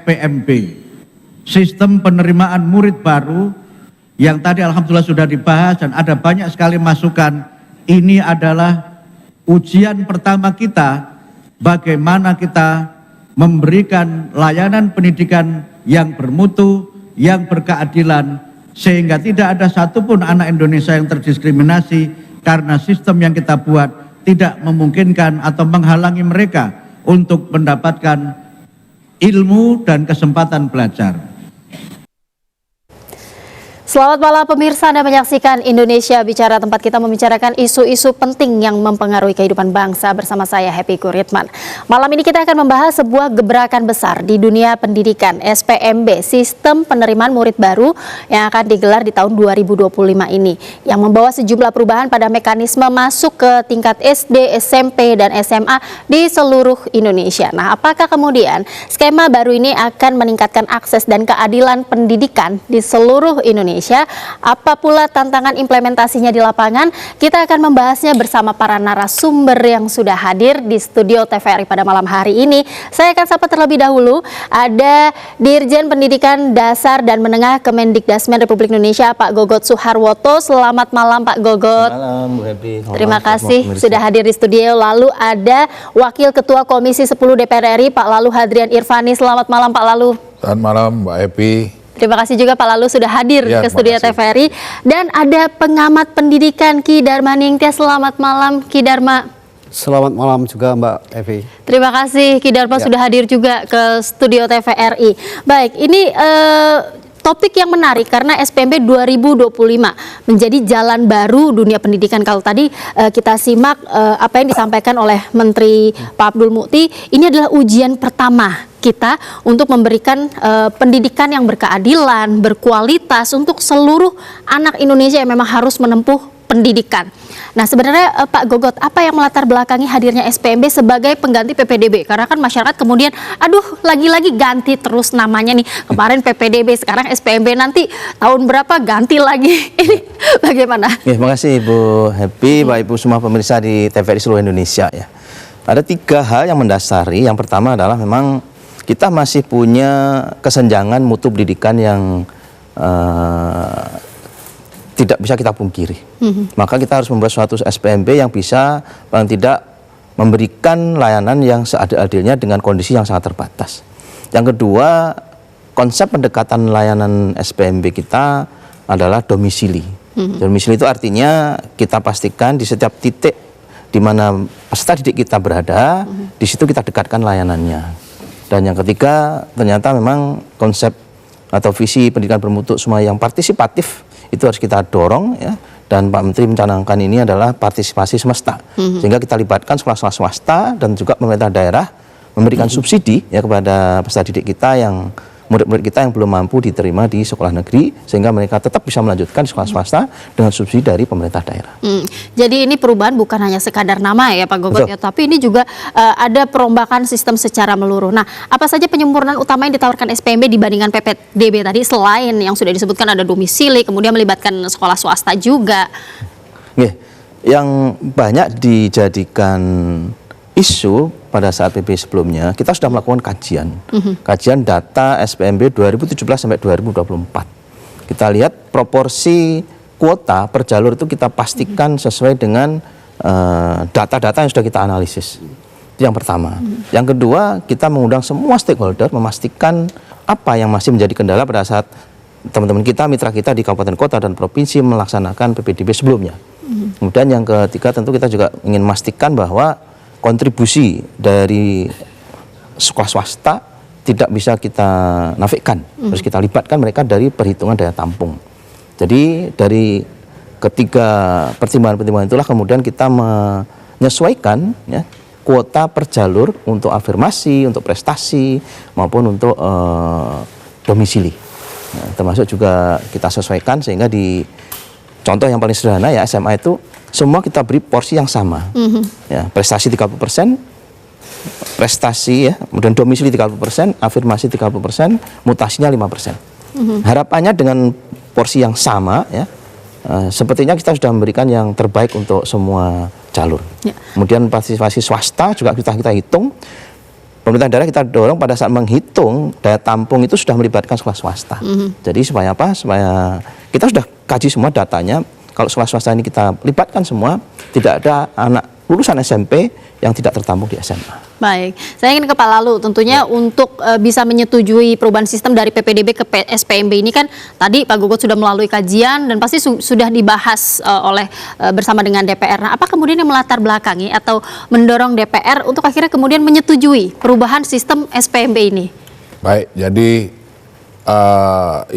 SPMB, sistem penerimaan murid baru, yang tadi alhamdulillah sudah dibahas dan ada banyak sekali masukan. Ini adalah ujian pertama kita, bagaimana kita memberikan layanan pendidikan yang bermutu, yang berkeadilan, sehingga tidak ada satupun anak Indonesia yang terdiskriminasi karena sistem yang kita buat tidak memungkinkan atau menghalangi mereka untuk mendapatkan ilmu dan kesempatan belajar. Selamat malam pemirsa, Anda menyaksikan Indonesia Bicara, tempat kita membicarakan isu-isu penting yang mempengaruhi kehidupan bangsa bersama saya Happy Kuritman. Malam ini kita akan membahas sebuah gebrakan besar di dunia pendidikan, SPMB, Sistem Penerimaan Murid Baru yang akan digelar di tahun 2025 ini, yang membawa sejumlah perubahan pada mekanisme masuk ke tingkat SD, SMP, dan SMA di seluruh Indonesia. Nah, apakah kemudian skema baru ini akan meningkatkan akses dan keadilan pendidikan di seluruh Indonesia? Apa pula tantangan implementasinya di lapangan? Kita akan membahasnya bersama para narasumber yang sudah hadir di studio TVRI pada malam hari ini. Saya akan sapa terlebih dahulu, ada Dirjen Pendidikan Dasar dan Menengah Kemendikdasmen Republik Indonesia, Pak Gogot Suharwoto. Selamat malam Pak Gogot. Selamat malam Bu Happy. Terima kasih sudah hadir di studio. Lalu ada Wakil Ketua Komisi 10 DPR RI, Pak Lalu Hadrian Irvani. Selamat malam Pak Lalu. Selamat malam Mbak Happy. Terima kasih juga Pak Lalu sudah hadir ke studio TVRI. Dan ada pengamat pendidikan Ki Dharma Ningtyas. Selamat malam Ki Dharma. Selamat malam juga Mbak Evi. Terima kasih Ki Dharma sudah hadir juga ke studio TVRI. Baik, ini topik yang menarik karena SPMB 2025 menjadi jalan baru dunia pendidikan. Kalau tadi kita simak apa yang disampaikan oleh Menteri Pak Abdul Mukti, ini adalah ujian pertama kita untuk memberikan pendidikan yang berkeadilan, berkualitas untuk seluruh anak Indonesia yang memang harus menempuh pendidikan. Nah, sebenarnya Pak Gogot, apa yang melatar belakangi hadirnya SPMB sebagai pengganti PPDB? Karena kan masyarakat kemudian, aduh lagi-lagi ganti terus namanya nih. Kemarin PPDB, sekarang SPMB, nanti tahun berapa ganti lagi. Ini bagaimana? Terima kasih Bu Happy, Bapak Ibu semua pemirsa di TVRI seluruh Indonesia ya. Ada 3 hal yang mendasari. Yang pertama adalah memang kita masih punya kesenjangan mutu pendidikan yang tidak bisa kita pungkiri. Maka kita harus membuat suatu SPMB yang bisa paling tidak memberikan layanan yang seadil-adilnya dengan kondisi yang sangat terbatas. Yang kedua, konsep pendekatan layanan SPMB kita adalah domisili. Domisili itu artinya kita pastikan di setiap titik di mana peserta didik kita berada, di situ kita dekatkan layanannya. Dan yang ketiga, ternyata memang konsep atau visi pendidikan bermutu semua yang partisipatif itu harus kita dorong ya. Dan Pak Menteri mencanangkan ini adalah partisipasi semesta. Sehingga kita libatkan sekolah-sekolah swasta dan juga pemerintah daerah memberikan subsidi ya kepada peserta didik kita yang murid-murid kita yang belum mampu diterima di sekolah negeri, sehingga mereka tetap bisa melanjutkan di sekolah swasta dengan subsidi dari pemerintah daerah. Jadi ini perubahan bukan hanya sekadar nama ya Pak Gogot ya, tapi ini juga ada perombakan sistem secara menyeluruh. Nah, apa saja penyempurnaan utama yang ditawarkan SPMB dibandingkan PPDB tadi, selain yang sudah disebutkan ada domisili, kemudian melibatkan sekolah swasta juga? Yang banyak dijadikan isu pada saat PP sebelumnya, kita sudah melakukan kajian. Kajian data SPMB 2017 sampai 2024. Kita lihat proporsi kuota per jalur itu kita pastikan sesuai dengan data-data yang sudah kita analisis. Itu yang pertama. Yang kedua, kita mengundang semua stakeholder memastikan apa yang masih menjadi kendala pada saat teman-teman kita, mitra kita di kabupaten kota dan provinsi melaksanakan PPDB sebelumnya. Kemudian yang ketiga, tentu kita juga ingin memastikan bahwa kontribusi dari sekolah swasta tidak bisa kita nafikan, harus kita libatkan mereka dari perhitungan daya tampung. Jadi dari ketiga pertimbangan-pertimbangan itulah kemudian kita menyesuaikan ya, kuota per jalur untuk afirmasi, untuk prestasi maupun untuk domisili. Nah, termasuk juga kita sesuaikan sehingga di contoh yang paling sederhana ya, SMA itu semua kita beri porsi yang sama. Ya, prestasi 30%, prestasi ya, kemudian domisili 30%, afirmasi 30%, mutasinya 5%. Harapannya dengan porsi yang sama ya, sepertinya kita sudah memberikan yang terbaik untuk semua jalur. Kemudian partisipasi swasta juga kita hitung. pemerintah daerah kita dorong pada saat menghitung daya tampung itu sudah melibatkan sekolah swasta. Jadi supaya apa? Supaya kita sudah kaji semua datanya. Kalau sekolah swasta ini kita libatkan semua, tidak ada anak lulusan SMP yang tidak tertampung di SMA. Baik, saya ingin ke Pak Lalu tentunya untuk bisa menyetujui perubahan sistem dari PPDB ke SPMB ini kan tadi Pak Gugut sudah melalui kajian dan pasti sudah dibahas oleh bersama dengan DPR. Nah, apa kemudian yang melatar belakangi atau mendorong DPR untuk akhirnya kemudian menyetujui perubahan sistem SPMB ini? Baik, jadi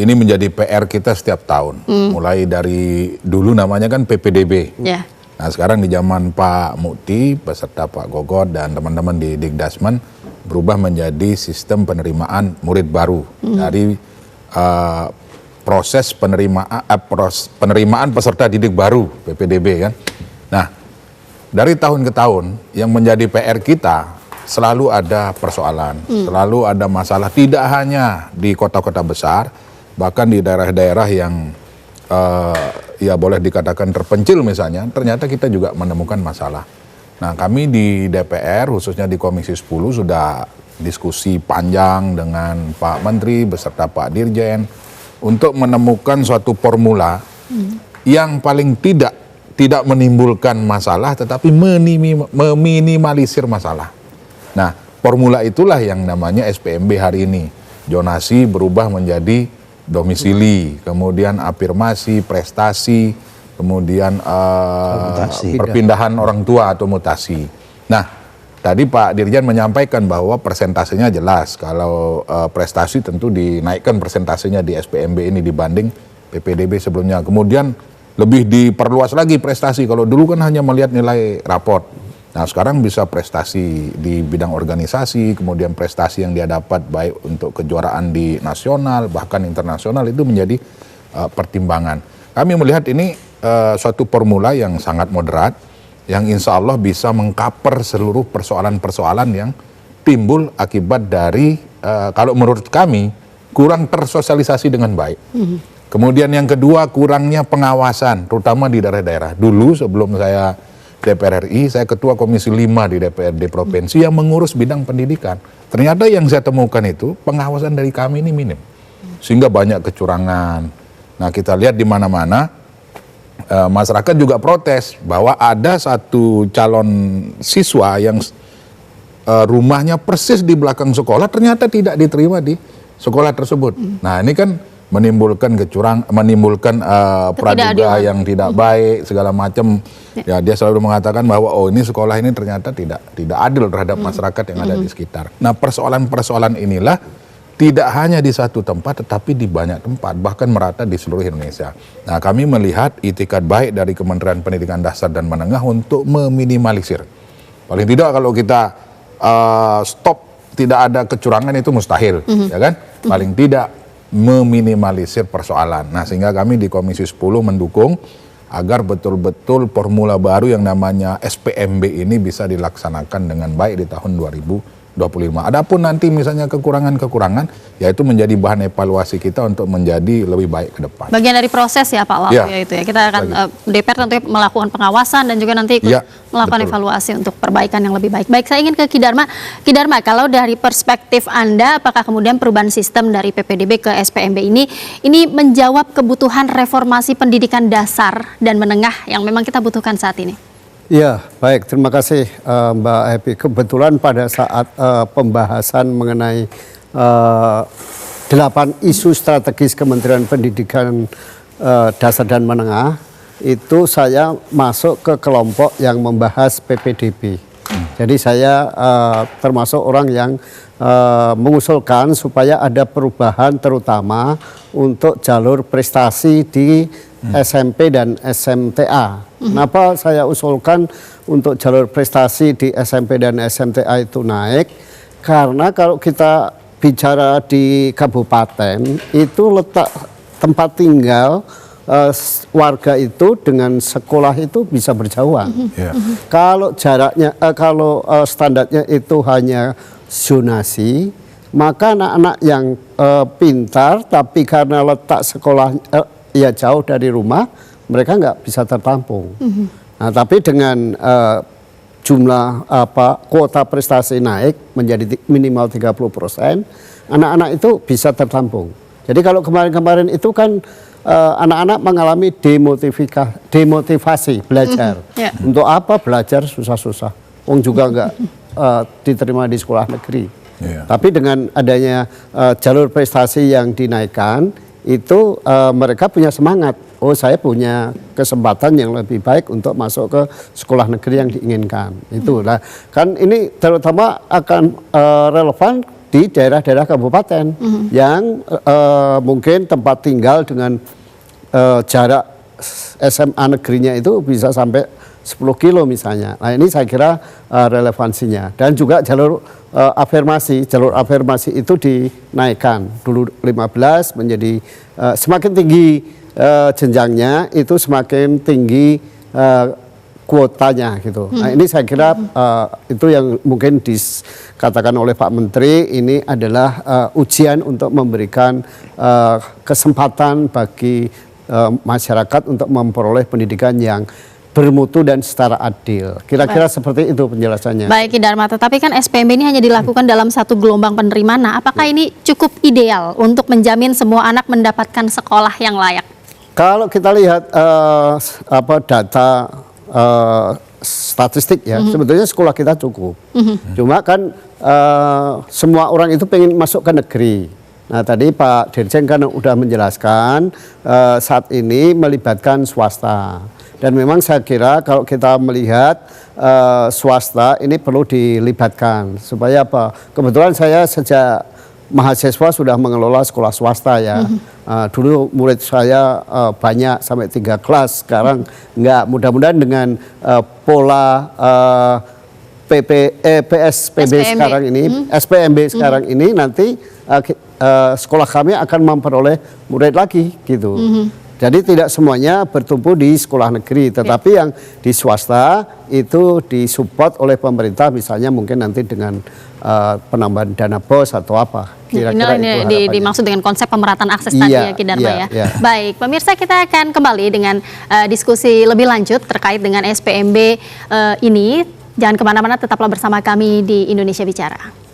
ini menjadi PR kita setiap tahun. Mulai dari dulu namanya kan PPDB. Ya. Nah sekarang di zaman Pak Mukti beserta Pak Gogot dan teman-teman di Dikdasmen berubah menjadi sistem penerimaan murid baru dari proses penerimaan peserta didik baru PPDB kan. Nah dari tahun ke tahun yang menjadi PR kita selalu ada persoalan, selalu ada masalah tidak hanya di kota-kota besar, bahkan di daerah-daerah yang ya boleh dikatakan terpencil misalnya, ternyata kita juga menemukan masalah. Nah kami di DPR khususnya di Komisi 10 sudah diskusi panjang dengan Pak Menteri beserta Pak Dirjen untuk menemukan suatu formula yang paling tidak menimbulkan masalah tetapi meminimalisir masalah. Nah formula itulah yang namanya SPMB hari ini. Zonasi berubah menjadi domisili, kemudian afirmasi, prestasi, kemudian perpindahan orang tua atau mutasi. Nah, tadi Pak Dirjen menyampaikan bahwa persentasenya jelas. Kalau prestasi tentu dinaikkan persentasenya di SPMB ini dibanding PPDB sebelumnya. Kemudian lebih diperluas lagi prestasi. Kalau dulu kan hanya melihat nilai raport. Nah sekarang bisa prestasi di bidang organisasi, kemudian prestasi yang dia dapat baik untuk kejuaraan di nasional, bahkan internasional itu menjadi pertimbangan. Kami melihat ini suatu formula yang sangat moderat, yang insya Allah bisa mengcover seluruh persoalan-persoalan yang timbul akibat dari, kalau menurut kami, kurang tersosialisasi dengan baik. Kemudian yang kedua, kurangnya pengawasan, terutama di daerah-daerah. Dulu sebelum saya DPR RI, saya ketua Komisi 5 di DPRD Provinsi yang mengurus bidang pendidikan. Ternyata yang saya temukan itu pengawasan dari kami ini minim. Sehingga banyak kecurangan. Nah kita lihat di mana-mana masyarakat juga protes bahwa ada satu calon siswa yang rumahnya persis di belakang sekolah ternyata tidak diterima di sekolah tersebut. Nah ini kan menimbulkan menimbulkan praduga yang tidak baik segala macam. Ya dia selalu mengatakan bahwa oh ini sekolah ini ternyata tidak adil terhadap masyarakat yang ada di sekitar. Nah persoalan-persoalan inilah tidak hanya di satu tempat tetapi di banyak tempat bahkan merata di seluruh Indonesia. Nah kami melihat itikat baik dari Kementerian Pendidikan Dasar dan Menengah untuk meminimalisir. Paling tidak kalau kita stop tidak ada kecurangan itu mustahil, ya kan? Paling tidak meminimalisir persoalan. Nah sehingga kami di Komisi 10 mendukung agar betul-betul formula baru yang namanya SPMB ini bisa dilaksanakan dengan baik di tahun 2025. Adapun nanti misalnya kekurangan-kekurangan, yaitu menjadi bahan evaluasi kita untuk menjadi lebih baik ke depan. Bagian dari proses ya Pak Lalu ya itu ya. Kita akan DPR tentunya melakukan pengawasan dan juga nanti melakukan evaluasi untuk perbaikan yang lebih baik. Baik, saya ingin ke Ki Dharma. Ki Dharma, kalau dari perspektif Anda, apakah kemudian perubahan sistem dari PPDB ke SPMB ini menjawab kebutuhan reformasi pendidikan dasar dan menengah yang memang kita butuhkan saat ini? Ya, baik. Terima kasih Mbak Happy. Kebetulan pada saat pembahasan mengenai 8 isu strategis Kementerian Pendidikan Dasar dan Menengah, itu saya masuk ke kelompok yang membahas PPDB. Jadi saya termasuk orang yang mengusulkan supaya ada perubahan terutama untuk jalur prestasi di SMP dan SMTA. Kenapa saya usulkan untuk jalur prestasi di SMP dan SMTA itu naik? Karena kalau kita bicara di kabupaten, itu letak tempat tinggal warga itu dengan sekolah itu bisa berjauhan. Kalau jaraknya, kalau standarnya itu hanya zonasi, maka anak-anak yang pintar tapi karena letak sekolah ya jauh dari rumah, mereka nggak bisa tertampung. Nah, tapi dengan jumlah kuota prestasi naik menjadi minimal 30%, anak-anak itu bisa tertampung. Jadi kalau kemarin-kemarin itu kan anak-anak mengalami demotivasi belajar. Untuk apa belajar susah-susah? Wong juga nggak diterima di sekolah negeri. Tapi dengan adanya jalur prestasi yang dinaikkan, itu mereka punya semangat. Oh, saya punya kesempatan yang lebih baik untuk masuk ke sekolah negeri yang diinginkan. Itulah kan ini terutama akan relevan di daerah-daerah kabupaten yang mungkin tempat tinggal dengan jarak SMA negerinya itu bisa sampai 10 kilo misalnya. Nah ini saya kira relevansinya. Dan juga jalur afirmasi itu dinaikkan. Dulu 15 menjadi semakin tinggi jenjangnya itu semakin tinggi kuotanya gitu. Nah ini saya kira itu yang mungkin dikatakan oleh Pak Menteri, ini adalah ujian untuk memberikan kesempatan bagi masyarakat untuk memperoleh pendidikan yang bermutu dan secara adil. Kira-kira seperti itu penjelasannya. Baik, Ki Dharma, tetapi kan SPMB ini hanya dilakukan dalam satu gelombang penerimaan. Nah, apakah ini cukup ideal untuk menjamin semua anak mendapatkan sekolah yang layak? Kalau kita lihat data statistik ya, sebetulnya sekolah kita cukup. Cuma kan semua orang itu pengen masuk ke negeri. Nah tadi Pak Dirjen kan udah menjelaskan saat ini melibatkan swasta. Dan memang saya kira kalau kita melihat swasta ini perlu dilibatkan. Supaya apa? Kebetulan saya sejak mahasiswa sudah mengelola sekolah swasta ya. Dulu murid saya banyak sampai 3 kelas, sekarang enggak. Mudah-mudahan dengan pola PSPB sekarang ini, SPMB sekarang ini nanti sekolah kami akan memperoleh murid lagi gitu. Jadi tidak semuanya bertumpu di sekolah negeri, tetapi yang di swasta itu disupport oleh pemerintah, misalnya mungkin nanti dengan penambahan dana BOS atau apa. Kira-kira ini dimaksud dengan konsep pemerataan akses tadi ya, Ki Dharma ya. Baik, pemirsa, kita akan kembali dengan diskusi lebih lanjut terkait dengan SPMB ini. Jangan kemana-mana, tetaplah bersama kami di Indonesia Bicara.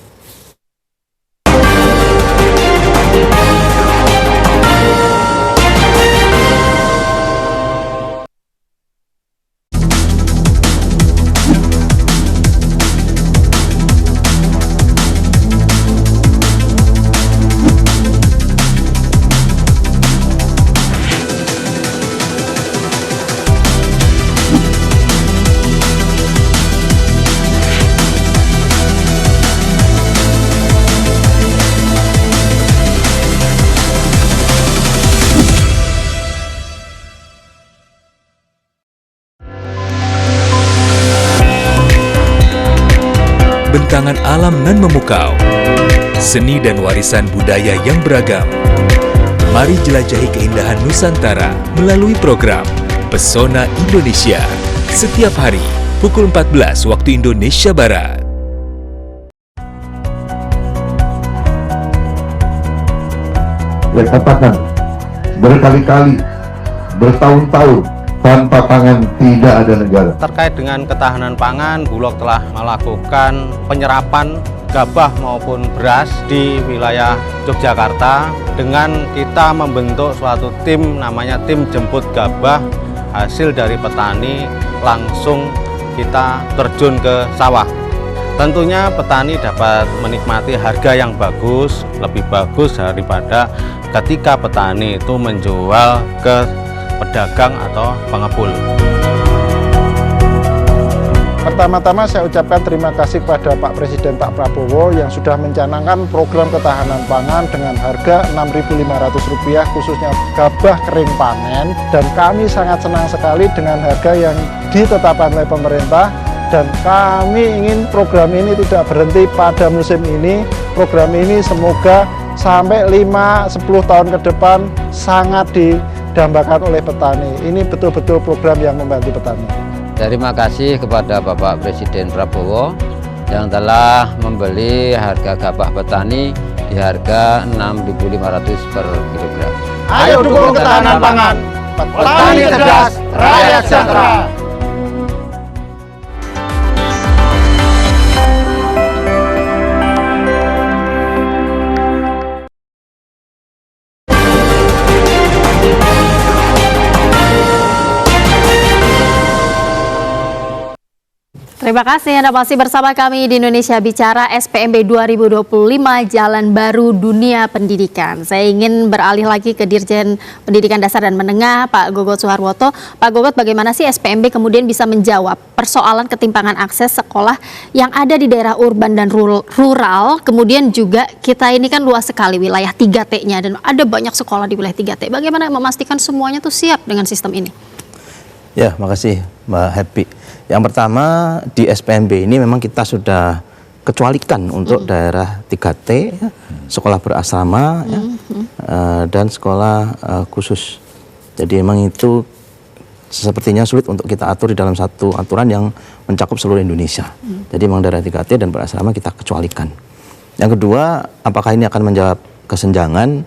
Bentangan alam nan memukau, seni dan warisan budaya yang beragam. Mari jelajahi keindahan Nusantara melalui program Pesona Indonesia setiap hari pukul 14 waktu Indonesia Barat. Saya katakan berkali-kali, bertahun-tahun, tanpa pangan tidak ada negara. Terkait dengan ketahanan pangan, Bulog telah melakukan penyerapan gabah maupun beras di wilayah Yogyakarta dengan kita membentuk suatu tim namanya tim jemput gabah hasil dari petani, langsung kita terjun ke sawah. Tentunya petani dapat menikmati harga yang bagus, lebih bagus daripada ketika petani itu menjual ke pedagang atau pengepul. Pertama-tama saya ucapkan terima kasih kepada Pak Presiden Pak Prabowo yang sudah mencanangkan program ketahanan pangan dengan harga Rp6.500 khususnya gabah kering panen, dan kami sangat senang sekali dengan harga yang ditetapkan oleh pemerintah, dan kami ingin program ini tidak berhenti pada musim ini. Program ini semoga sampai 5-10 tahun ke depan sangat didambakan oleh petani. Ini betul-betul program yang membantu petani. Terima kasih kepada Bapak Presiden Prabowo yang telah membeli harga gabah petani di harga Rp6.500 per kilogram. Ayo dukung ketahanan pangan, petani cerdas, rakyat sejahtera. Terima kasih Anda masih bersama kami di Indonesia Bicara SPMB 2025 Jalan Baru Dunia Pendidikan. Saya ingin beralih lagi ke Dirjen Pendidikan Dasar dan Menengah, Pak Gogot Suharwoto. Pak Gogot, bagaimana sih SPMB kemudian bisa menjawab persoalan ketimpangan akses sekolah yang ada di daerah urban dan rural? Kemudian juga kita ini kan luas sekali wilayah 3T-nya dan ada banyak sekolah di wilayah 3T. Bagaimana memastikan semuanya tuh siap dengan sistem ini? Ya, makasih Mbak Happy. Yang pertama di SPMB ini memang kita sudah kecualikan untuk daerah 3T, ya, sekolah berasrama ya, dan sekolah khusus. Jadi memang itu sepertinya sulit untuk kita atur di dalam satu aturan yang mencakup seluruh Indonesia. Jadi memang daerah 3T dan berasrama kita kecualikan. Yang kedua, apakah ini akan menjawab kesenjangan?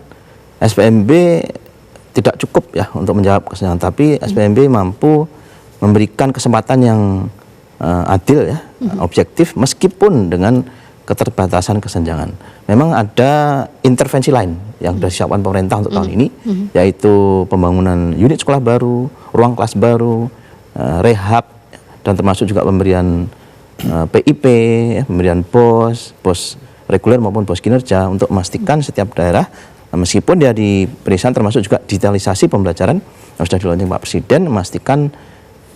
SPMB tidak cukup ya untuk menjawab kesenjangan, tapi SPMB mampu memberikan kesempatan yang adil ya, objektif meskipun dengan keterbatasan kesenjangan. Memang ada intervensi lain yang sudah disiapkan pemerintah untuk tahun ini, yaitu pembangunan unit sekolah baru, ruang kelas baru, rehab, dan termasuk juga pemberian PIP, ya, pemberian BOS reguler maupun BOS kinerja untuk memastikan setiap daerah, meskipun dia di pedesaan, termasuk juga digitalisasi pembelajaran yang sudah dilaunching Pak Presiden, memastikan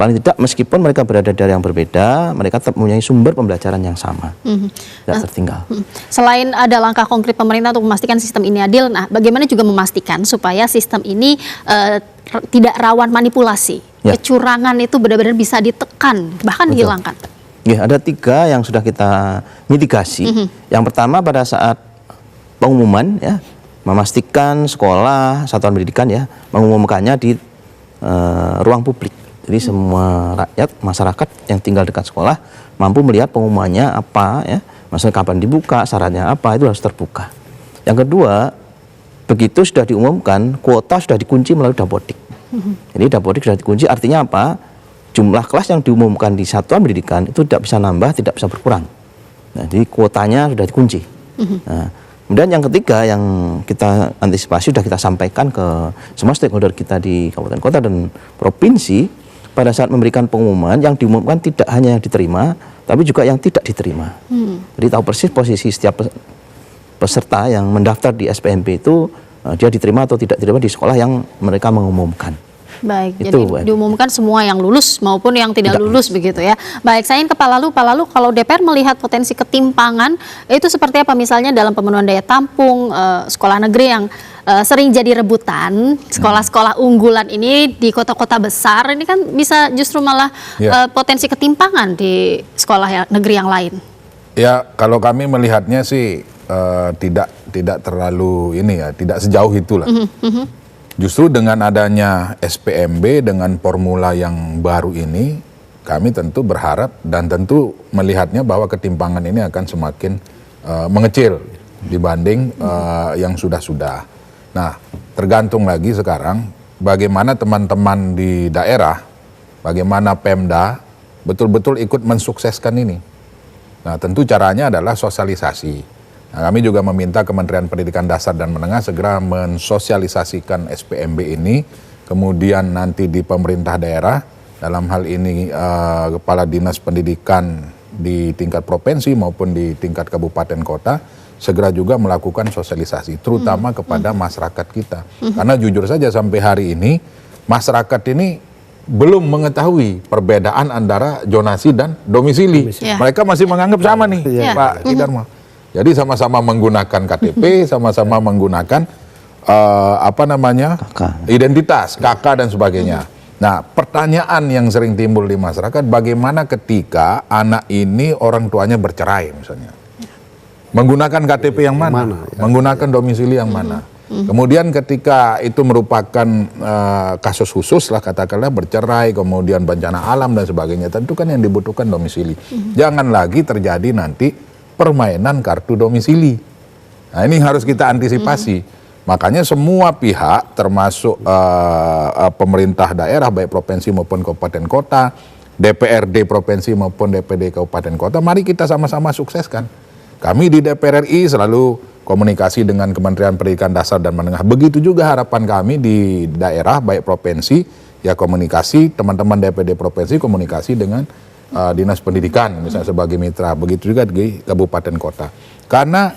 paling tidak meskipun mereka berada di daerah yang berbeda, mereka tetap mempunyai sumber pembelajaran yang sama, tidak tertinggal. Selain ada langkah konkret pemerintah untuk memastikan sistem ini adil, nah bagaimana juga memastikan supaya sistem ini tidak rawan manipulasi, kecurangan itu benar-benar bisa ditekan, bahkan dihilangkan? Ya, ada 3 yang sudah kita mitigasi. Yang pertama pada saat pengumuman ya, memastikan sekolah, satuan pendidikan ya, mengumumkannya di ruang publik. Jadi semua rakyat, masyarakat yang tinggal dekat sekolah mampu melihat pengumumannya apa ya, maksudnya kapan dibuka, syaratnya apa, itu harus terbuka. Yang kedua, begitu sudah diumumkan, kuota sudah dikunci melalui dapodik. Jadi dapodik sudah dikunci, artinya apa? Jumlah kelas yang diumumkan di satuan pendidikan itu tidak bisa nambah, tidak bisa berkurang. Nah, jadi kuotanya sudah dikunci. Nah, kemudian yang ketiga yang kita antisipasi sudah kita sampaikan ke semua stakeholder kita di kabupaten kota dan provinsi. Pada saat memberikan pengumuman, yang diumumkan tidak hanya yang diterima, tapi juga yang tidak diterima. Jadi tahu persis posisi setiap peserta yang mendaftar di SPMB itu, dia diterima atau tidak diterima di sekolah yang mereka mengumumkan. Baik, itu, jadi diumumkan semua yang lulus maupun yang tidak lulus begitu ya. Baik, saya ingin ke Pak Lalu, kalau DPR melihat potensi ketimpangan, itu seperti apa misalnya dalam pemenuhan daya tampung, sekolah negeri yang sering jadi rebutan, sekolah-sekolah unggulan ini di kota-kota besar, ini kan bisa justru malah potensi ketimpangan di sekolah negeri yang lain. Ya, kalau kami melihatnya sih tidak terlalu ini ya, tidak sejauh itulah. Justru dengan adanya SPMB dengan formula yang baru ini, kami tentu berharap dan tentu melihatnya bahwa ketimpangan ini akan semakin mengecil dibanding yang sudah-sudah. Nah, tergantung lagi sekarang bagaimana teman-teman di daerah, bagaimana Pemda betul-betul ikut mensukseskan ini. Nah, tentu caranya adalah sosialisasi. Nah, kami juga meminta Kementerian Pendidikan Dasar dan Menengah segera mensosialisasikan SPMB ini, kemudian nanti di pemerintah daerah, dalam hal ini Kepala Dinas Pendidikan di tingkat provinsi maupun di tingkat kabupaten kota, segera juga melakukan sosialisasi, terutama kepada masyarakat kita. Karena jujur saja sampai hari ini, masyarakat ini belum mengetahui perbedaan antara zonasi dan domisili. Mereka masih menganggap sama nih, Pak Kidarma. Jadi sama-sama menggunakan KTP, sama-sama menggunakan identitas, KK dan sebagainya. Nah, pertanyaan yang sering timbul di masyarakat, bagaimana ketika anak ini orang tuanya bercerai misalnya? Menggunakan KTP yang mana? Menggunakan domisili yang mana? Kemudian ketika itu merupakan kasus khusus lah, katakanlah bercerai, kemudian bencana alam dan sebagainya, tentu kan yang dibutuhkan domisili. Jangan lagi terjadi nanti permainan kartu domisili. Nah, ini harus kita antisipasi. Makanya semua pihak termasuk pemerintah daerah baik provinsi maupun kabupaten kota, DPRD provinsi maupun DPD kabupaten kota, mari kita sama-sama sukseskan. Kami di DPR RI selalu komunikasi dengan Kementerian Pendidikan Dasar dan Menengah. Begitu juga harapan kami di daerah baik provinsi, ya komunikasi teman-teman DPD provinsi komunikasi dengan dinas pendidikan misalnya sebagai mitra, begitu juga di kabupaten kota. Karena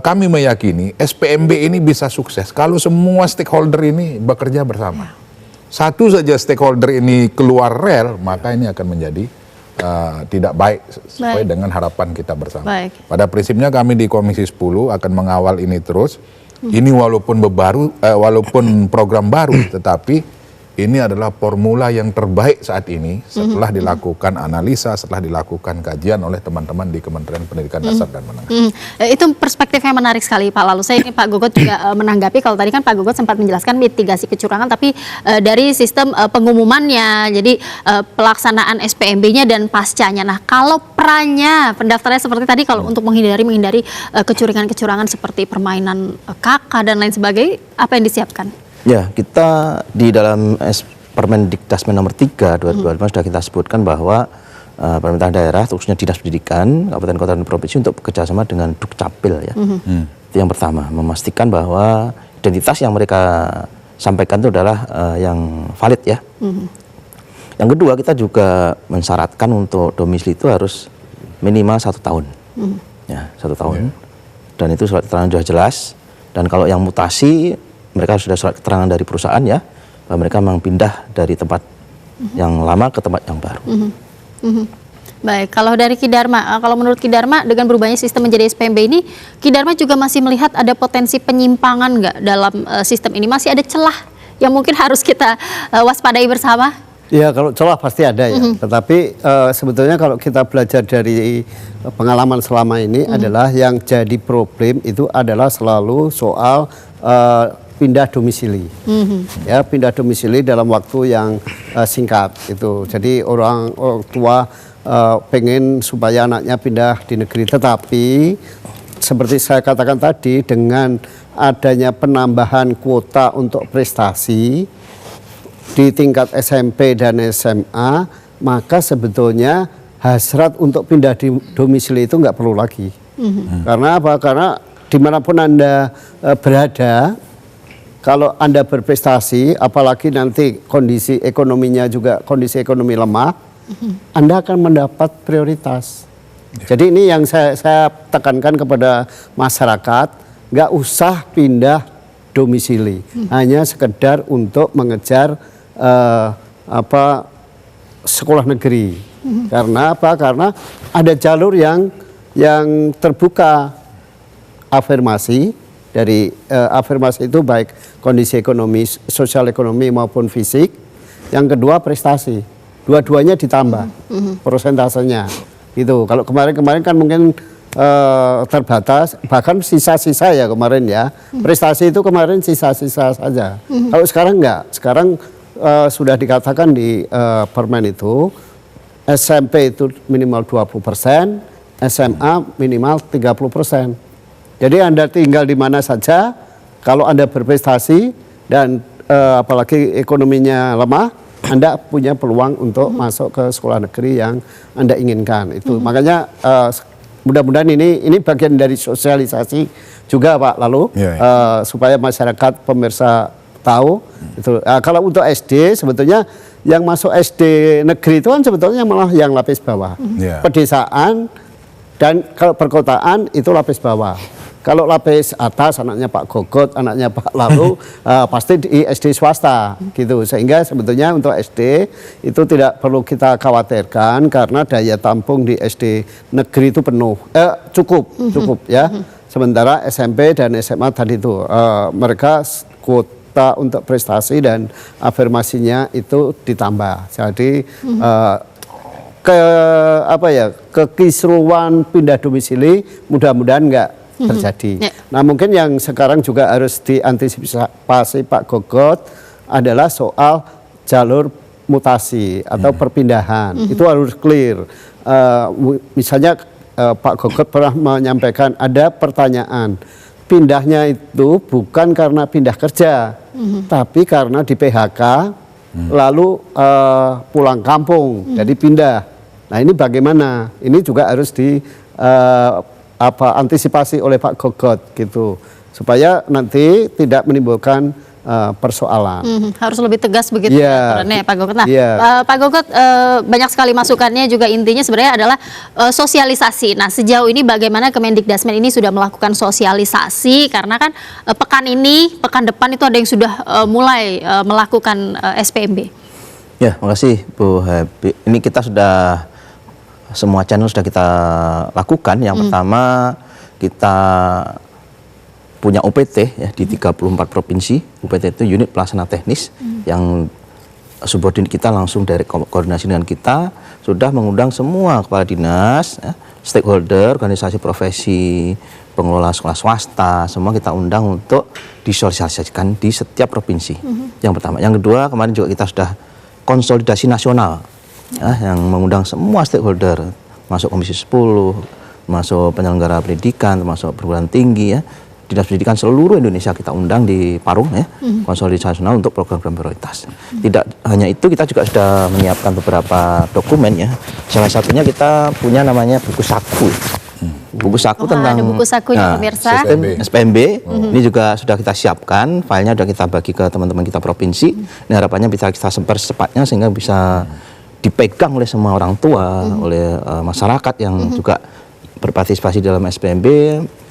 kami meyakini SPMB ini bisa sukses kalau semua stakeholder ini bekerja bersama. Satu saja stakeholder ini keluar rel, maka ini akan menjadi tidak baik sesuai dengan harapan kita bersama. Pada prinsipnya kami di Komisi 10 akan mengawal ini terus. Ini walaupun program baru, tetapi ini adalah formula yang terbaik saat ini setelah dilakukan analisa, setelah dilakukan kajian oleh teman-teman di Kementerian Pendidikan Dasar dan Menengah. Itu perspektif yang menarik sekali Pak. Lalu saya ingin Pak Gogot juga menanggapi, kalau tadi kan Pak Gogot sempat menjelaskan mitigasi kecurangan, tapi dari sistem pengumumannya, jadi pelaksanaan SPMB-nya dan pascanya. Nah, kalau perannya pendaftarnya seperti tadi, kalau untuk menghindari kecurangan-kecurangan seperti permainan KK dan lain sebagainya, apa yang disiapkan? Ya, kita di dalam Permendikdasmen nomor 3 2025 sudah kita sebutkan bahwa pemerintah daerah, khususnya dinas pendidikan, kabupaten kota dan provinsi untuk bekerjasama dengan Dukcapil ya. Itu yang pertama, memastikan bahwa identitas yang mereka sampaikan itu adalah yang valid ya. Yang kedua, kita juga mensyaratkan untuk domisili itu harus minimal 1 tahun. Ya, 1 tahun. Dan itu surat keterangan sudah jelas. Dan kalau yang mutasi, mereka sudah surat keterangan dari perusahaan ya, bahwa mereka memang pindah dari tempat yang lama ke tempat yang baru. Baik, kalau dari Ki Dharma, kalau menurut Ki Dharma dengan berubahnya sistem menjadi SPMB ini, Ki Dharma juga masih melihat ada potensi penyimpangan nggak dalam sistem ini? Masih ada celah yang mungkin harus kita waspadai bersama? Ya, kalau celah pasti ada ya. Tetapi sebetulnya kalau kita belajar dari pengalaman selama ini adalah yang jadi problem itu adalah selalu soal pindah domisili, ya pindah domisili dalam waktu yang singkat itu. Jadi orang tua pengen supaya anaknya pindah di negeri, tetapi seperti saya katakan tadi, dengan adanya penambahan kuota untuk prestasi di tingkat SMP dan SMA, maka sebetulnya hasrat untuk pindah di domisili itu nggak perlu lagi. Karena apa? Karena dimanapun Anda berada, kalau Anda berprestasi, apalagi nanti kondisi ekonominya juga kondisi ekonomi lemah, Anda akan mendapat prioritas. Jadi ini yang saya tekankan kepada masyarakat, nggak usah pindah domisili, hanya sekedar untuk mengejar sekolah negeri. Karena apa? Karena ada jalur yang terbuka. Afirmasi, dari afirmasi itu baik kondisi ekonomi, sosial ekonomi maupun fisik. Yang kedua prestasi, dua-duanya ditambah persentasenya gitu. Kalau kemarin kan mungkin terbatas, bahkan sisa-sisa ya kemarin ya. Prestasi itu kemarin sisa-sisa saja. Kalau sekarang enggak, sekarang sudah dikatakan di Permen itu SMP itu minimal 20%, SMA minimal 30%. Jadi Anda tinggal di mana saja, kalau Anda berprestasi dan apalagi ekonominya lemah, Anda punya peluang untuk masuk ke sekolah negeri yang Anda inginkan. Itu makanya mudah-mudahan ini bagian dari sosialisasi juga Pak, lalu supaya masyarakat pemirsa tahu. Itu. Kalau untuk SD sebetulnya yang masuk SD negeri itu kan sebetulnya malah yang lapis bawah, pedesaan, dan kalau perkotaan itu lapis bawah. Kalau lapis atas anaknya Pak Gogot, anaknya Pak Lalu pasti di SD swasta gitu. Sehingga sebetulnya untuk SD itu tidak perlu kita khawatirkan karena daya tampung di SD negeri itu penuh, cukup ya. Sementara SMP dan SMA tadi itu mereka kuota untuk prestasi dan afirmasinya itu ditambah. Jadi kekisruan pindah domisili mudah-mudahan enggak terjadi. Nah mungkin yang sekarang juga harus diantisipasi Pak Gogot adalah soal jalur mutasi atau perpindahan. Itu harus clear. Misalnya Pak Gogot pernah menyampaikan ada pertanyaan, pindahnya itu bukan karena pindah kerja, tapi karena di PHK lalu pulang kampung, jadi pindah. Nah ini bagaimana? Ini juga harus antisipasi oleh Pak Gogot gitu, supaya nanti tidak menimbulkan persoalan. Harus lebih tegas begitu ya aturannya, Pak Gogot. Nah, Pak Gogot, banyak sekali masukannya, juga intinya sebenarnya adalah sosialisasi. Nah, sejauh ini bagaimana Kemendikdasmen ini sudah melakukan sosialisasi, karena kan pekan ini, pekan depan itu ada yang sudah mulai melakukan SPMB. Ya, makasih Bu Happy. Ini kita sudah, semua channel sudah kita lakukan. Yang pertama, kita punya UPT ya di 34 provinsi. UPT itu unit pelaksana teknis yang subordinat kita langsung dari koordinasi dengan kita, sudah mengundang semua kepala dinas, ya, stakeholder, organisasi profesi, pengelola sekolah swasta, semua kita undang untuk disosialisasikan di setiap provinsi. Yang pertama. Yang kedua, kemarin juga kita sudah konsolidasi nasional ya, yang mengundang semua stakeholder, masuk Komisi 10, masuk penyelenggara pendidikan, termasuk perguruan tinggi ya, dinas pendidikan seluruh Indonesia kita undang di Parung ya, konsolidasi nasional untuk program-program prioritas. Tidak hanya itu, kita juga sudah menyiapkan beberapa dokumen ya. Salah satunya kita punya namanya buku saku. Buku saku tentang ada buku sakunya pemirsa. Sistem SPMB. Ini juga sudah kita siapkan, filenya sudah kita bagi ke teman-teman kita provinsi. Ini harapannya bisa kita sebar secepatnya sehingga bisa dipegang oleh semua orang tua, oleh masyarakat yang juga berpartisipasi dalam SPMB,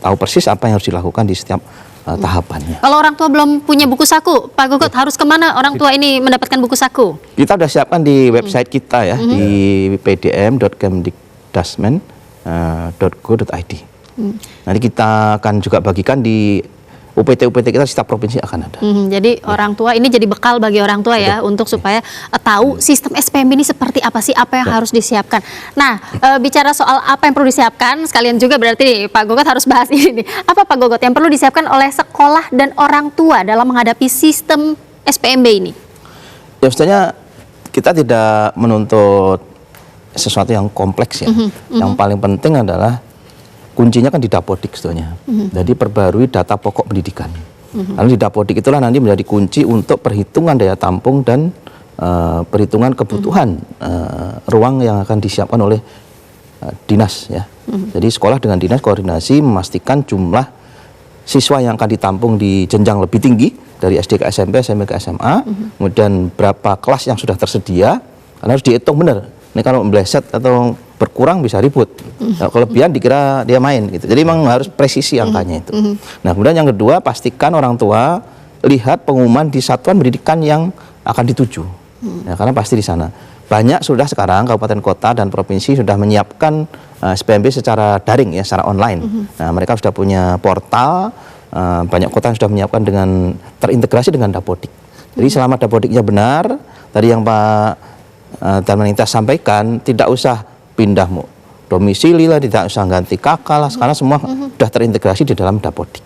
tahu persis apa yang harus dilakukan di setiap tahapannya. Kalau orang tua belum punya buku saku, Pak Gogot, harus kemana orang tua ini mendapatkan buku saku? Kita sudah siapkan di website kita ya, di pdm.kemdikdasmen.go.id. Nanti kita akan juga bagikan di UPT-UPT kita setiap provinsi akan ada. Jadi orang tua ini jadi bekal bagi orang tua ya, untuk supaya tahu sistem SPMB ini seperti apa sih, apa yang harus disiapkan. Nah, bicara soal apa yang perlu disiapkan, sekalian juga berarti Pak Gogot harus bahas ini nih. Apa Pak Gogot yang perlu disiapkan oleh sekolah dan orang tua dalam menghadapi sistem SPMB ini? Ya, maksudnya kita tidak menuntut sesuatu yang kompleks ya. Yang paling penting adalah kuncinya kan di Dapodik sebetulnya. Jadi perbarui data pokok pendidikan. Karena di Dapodik itulah nanti menjadi kunci untuk perhitungan daya tampung dan perhitungan kebutuhan ruang yang akan disiapkan oleh dinas ya. Jadi sekolah dengan dinas koordinasi memastikan jumlah siswa yang akan ditampung di jenjang lebih tinggi dari SD ke SMP, SMP ke SMA, kemudian berapa kelas yang sudah tersedia, karena harus dihitung benar. Ini kalau meleset atau berkurang bisa ribut. Nah, kelebihan dikira dia main gitu. Jadi memang harus presisi angkanya itu. Nah, kemudian yang kedua, pastikan orang tua lihat pengumuman di satuan pendidikan yang akan dituju. Ya, karena pasti di sana. Banyak sudah sekarang kabupaten kota dan provinsi sudah menyiapkan SPMB secara daring ya, secara online. Nah, mereka sudah punya portal, banyak kota yang sudah menyiapkan dengan terintegrasi dengan Dapodik. Jadi selama Dapodiknya benar, tadi yang Pak Darmanintas sampaikan, tidak usah pindah domisili lah, tidak usah ganti kakak lah, karena semua sudah terintegrasi di dalam Dapodik.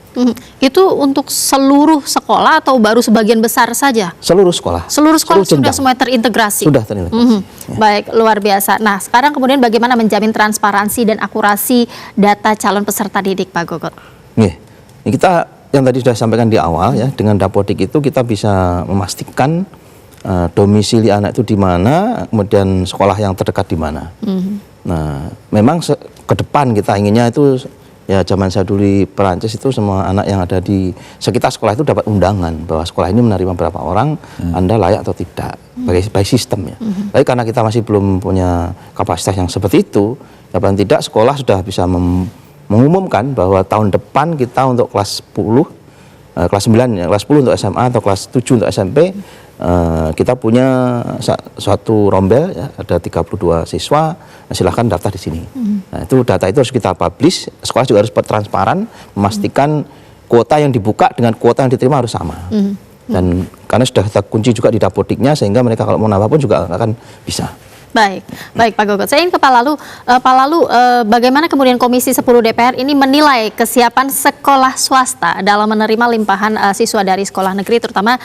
Itu untuk seluruh sekolah atau baru sebagian besar saja? Seluruh sekolah. Seluruh sekolah sudah semua terintegrasi? Sudah terintegrasi. Ya. Baik, luar biasa. Nah, sekarang kemudian bagaimana menjamin transparansi dan akurasi data calon peserta didik, Pak Gogot? Nih, kita yang tadi sudah sampaikan di awal ya, dengan Dapodik itu kita bisa memastikan domisili anak itu di mana, kemudian sekolah yang terdekat di mana. Nah, memang ke depan kita inginnya itu ya, zaman saya dulu di Perancis itu semua anak yang ada di sekitar sekolah itu dapat undangan bahwa sekolah ini menerima berapa orang, Anda layak atau tidak, by sistem ya. Tapi karena kita masih belum punya kapasitas yang seperti itu, ya paling tidak sekolah sudah bisa mengumumkan bahwa tahun depan kita untuk kelas 10, kelas 9 ya, kelas 10 untuk SMA atau kelas 7 untuk SMP, kita punya suatu rombel ya, ada 32 siswa, silahkan daftar di sini. Nah, itu data itu harus kita publish, sekolah juga harus transparan, memastikan kuota yang dibuka dengan kuota yang diterima harus sama. Dan karena sudah kita kunci juga di Dapodiknya, sehingga mereka kalau mau nambah pun juga akan bisa. Baik, baik Pak Gogot. Saya ingin ke Pak Lalu. Pak Lalu, bagaimana kemudian Komisi 10 DPR ini menilai kesiapan sekolah swasta dalam menerima limpahan siswa dari sekolah negeri, terutama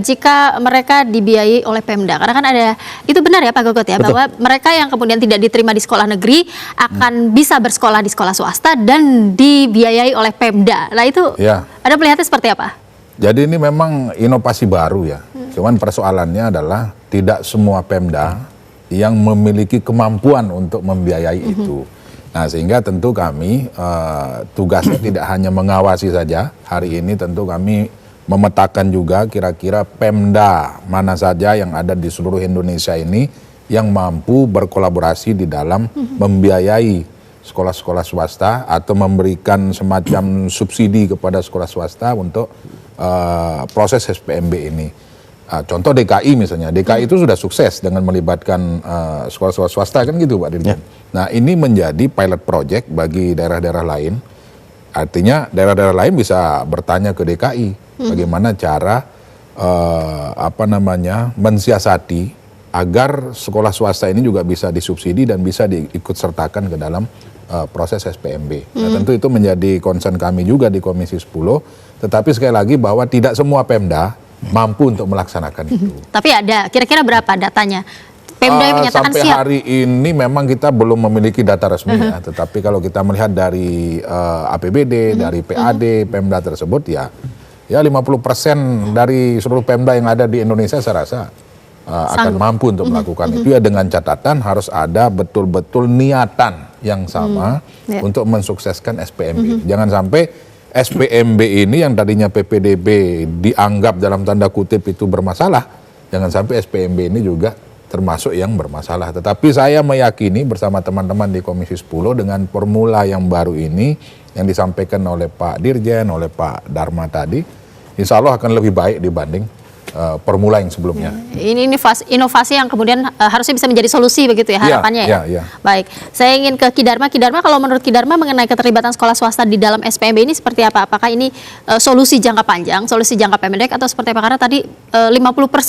jika mereka dibiayai oleh Pemda? Karena kan ada, itu benar ya Pak Gogot ya, betul, bahwa mereka yang kemudian tidak diterima di sekolah negeri akan bisa bersekolah di sekolah swasta dan dibiayai oleh Pemda. Nah itu, ya, Anda melihatnya seperti apa? Jadi ini memang inovasi baru ya. Cuman persoalannya adalah tidak semua Pemda yang memiliki kemampuan untuk membiayai itu. Nah, sehingga tentu kami tugasnya tidak hanya mengawasi saja. Hari ini tentu kami memetakan juga kira-kira Pemda mana saja yang ada di seluruh Indonesia ini yang mampu berkolaborasi di dalam membiayai sekolah-sekolah swasta atau memberikan semacam subsidi kepada sekolah swasta untuk proses SPMB ini. Contoh DKI misalnya, DKI itu sudah sukses dengan melibatkan sekolah-sekolah swasta kan gitu Pak Dirjen. Nah ini menjadi pilot project bagi daerah-daerah lain, artinya daerah-daerah lain bisa bertanya ke DKI bagaimana cara mensiasati agar sekolah swasta ini juga bisa disubsidi dan bisa diikut sertakan ke dalam proses SPMB. Nah, tentu itu menjadi concern kami juga di Komisi 10, tetapi sekali lagi bahwa tidak semua Pemda mampu untuk melaksanakan itu. Tapi ada, kira-kira berapa datanya? Pemda yang menyatakan sampai siap? hari ini memang kita belum memiliki data resmi ya, tetapi kalau kita melihat dari APBD, dari PAD, Pemda tersebut ya 50% dari seluruh Pemda yang ada di Indonesia saya rasa akan mampu untuk melakukan itu ya, dengan catatan harus ada betul-betul niatan yang sama untuk mensukseskan SPMB. Jangan sampai SPMB ini yang tadinya PPDB dianggap dalam tanda kutip itu bermasalah, jangan sampai SPMB ini juga termasuk yang bermasalah. Tetapi saya meyakini bersama teman-teman di Komisi 10 dengan formula yang baru ini yang disampaikan oleh Pak Dirjen, oleh Pak Dharma tadi, insya Allah akan lebih baik dibanding formula yang sebelumnya. Ini inovasi yang kemudian harusnya bisa menjadi solusi begitu ya harapannya ya. Baik, saya ingin ke Ki Dharma. Ki Dharma, kalau menurut Ki Dharma mengenai keterlibatan sekolah swasta di dalam SPMB ini seperti apa? Apakah ini solusi jangka panjang, solusi jangka pendek, atau seperti apa? Karena tadi 50%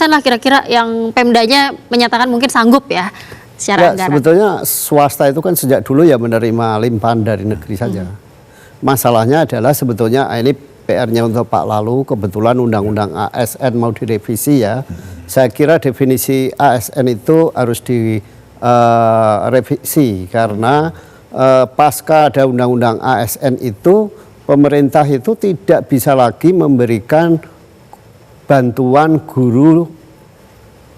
lah kira-kira yang Pemdanya menyatakan mungkin sanggup ya secara anggaran. Sebetulnya swasta itu kan sejak dulu ya menerima limpahan dari negeri saja. Masalahnya adalah sebetulnya ini PR-nya untuk Pak Lalu, kebetulan Undang-Undang ASN mau direvisi ya. Saya kira definisi ASN itu harus direvisi karena pasca ada Undang-Undang ASN itu pemerintah itu tidak bisa lagi memberikan bantuan guru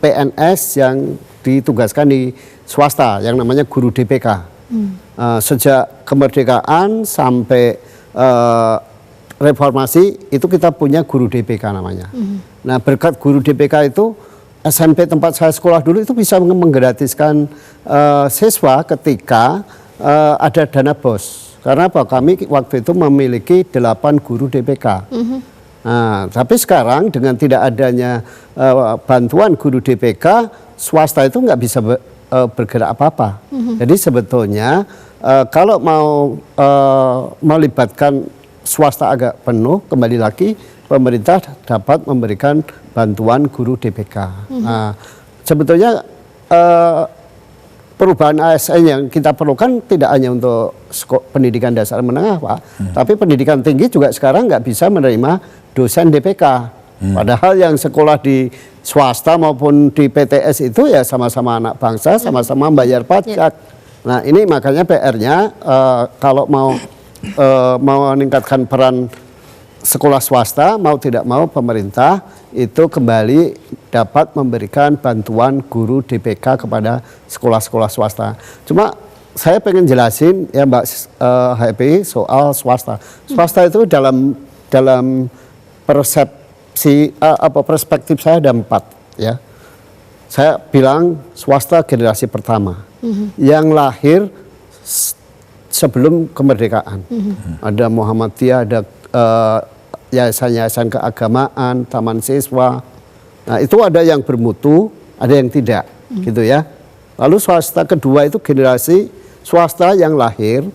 PNS yang ditugaskan di swasta yang namanya guru DPK. Sejak kemerdekaan sampai reformasi itu kita punya guru DPK namanya. Nah berkat guru DPK itu SMP tempat saya sekolah dulu itu bisa menggratiskan siswa ketika ada dana BOS. Karena apa? Kami waktu itu memiliki 8 guru DPK. Nah, tapi sekarang dengan tidak adanya bantuan guru DPK, swasta itu nggak bisa bergerak apa-apa. Jadi sebetulnya kalau mau melibatkan swasta agak penuh, kembali lagi pemerintah dapat memberikan bantuan guru DPK. Nah, sebetulnya perubahan ASN yang kita perlukan tidak hanya untuk pendidikan dasar menengah, Pak, tapi pendidikan tinggi juga sekarang nggak bisa menerima dosen DPK. Padahal yang sekolah di swasta maupun di PTS itu ya sama-sama anak bangsa, sama-sama bayar pajak. Nah, ini makanya PR-nya kalau mau meningkatkan peran sekolah swasta, mau tidak mau pemerintah itu kembali dapat memberikan bantuan guru DPK kepada sekolah-sekolah swasta. Cuma saya pengen jelasin ya Mbak HPI soal swasta. Swasta itu dalam perspektif saya ada 4 ya. Saya bilang swasta generasi pertama yang lahir sebelum kemerdekaan. Ada Muhammadiyah, ada yayasan-yayasan keagamaan, taman siswa. Nah, itu ada yang bermutu, ada yang tidak, gitu ya. Lalu swasta kedua itu generasi swasta yang lahir